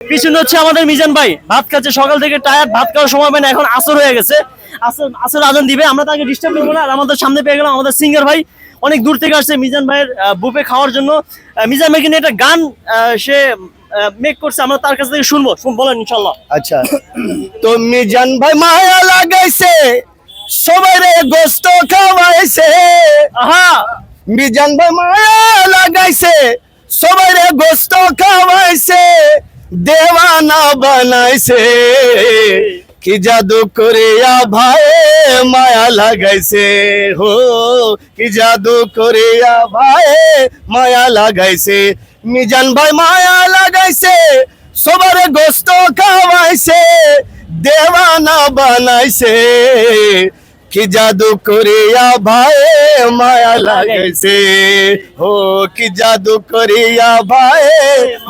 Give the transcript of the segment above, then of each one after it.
পিছনে হচ্ছে আমাদের মিজান ভাই ভাত খাচ্ছে সকাল থেকে টায়ার্ড, ভাত খাওয়ার সময় পায় না, এখন আসর হয়ে গেছে। আসর আজান দিবে, আমরা তাকে ডিস্টার্ব করবো না। আর আমাদের সামনে পেয়ে গেলাম আমাদের সিঙ্গার ভাই, অনেক দূর থেকে আসছে মিজান ভাইয়ের বুফে খাওয়ার জন্য। মিজান ভাইকে নিয়ে একটা গান সে মেক করছে, আমরা তার কাছ থেকে শুনবো। বলেন ইনশাল্লাহ। আচ্ছা, তো মিজান ভাই মায়া লাগাইছে, সবাইরে গোস্ত খাওয়াইছে। আহা, মিজান ভাই মায়া লাগাইছে, সবাইরে গোস্ত খাওয়াইছে, দেওয়ানা বানাইছে। কি জাদু করিয়া ভাই মায়া লাগাইছে, হো কি জাদু করিয়া ভাই মায়া লাগাইছে। মিজান ভাই মায়া লাগাইছে, সবারে গোস্ত খাওয়াইছে, দেওয়ানা বানাইছে। কি জাদু করিয়া ভাই মায়া লাগাইছে, হো কি জাদু করিয়া ভাই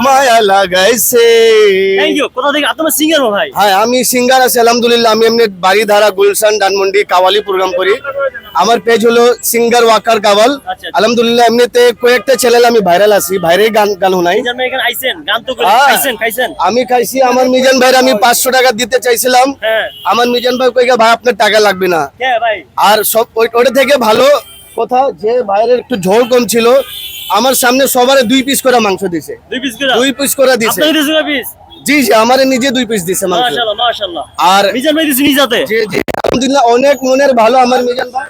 মায়া লাগাইছে। Thank you. কোথা থেকে আপনার সিঙ্গার ভাই? হ্যাঁ, আমি সিঙ্গার আছি আলহামদুলিল্লাহ। আমি এমনি বাড়িধারা, গুলশান, ধানমন্ডি, কাওয়ালি প্রোগ্রাম করি। আমার পেজ হলো সিঙ্গার ওয়াকার কাওয়াল। আচ্ছা। আলহামদুলিল্লাহ এমনিতে কয়েকটা চ্যানেল আমি ভাইরাল আছি, বাইরে গান গান নাই। মিজান ভাই এখানে আইছেন, গান তো হ্যাঁ। খাইছেন। আমি খাইছি। আমার মিজান ভাইয়ের আমি 500 টাকা দিতে চাইছিলাম। হ্যাঁ। আমার মিজান ভাই কইগা ভাই আপনার টাকা লাগবে না। কে ভাই? আর সব ওটা থেকে ভালো কথা যে ভাইয়ের একটু ঝোল কম ছিল, আমার সামনে সবারে 2 পিস করে মাংস দিছে। 2 পিস করে? 2 পিস করে দিছে। আপনাকে দিছে 2 পিস? জি জি, আমারে নিজে 2 পিস দিছে মাংস। মাশাআল্লাহ মাশাআল্লাহ। আর মিজান ভাই দিছে নিজাতে? জি জি, আলহামদুলিল্লাহ অনেক মনের ভালো আমার মিজান ভাই।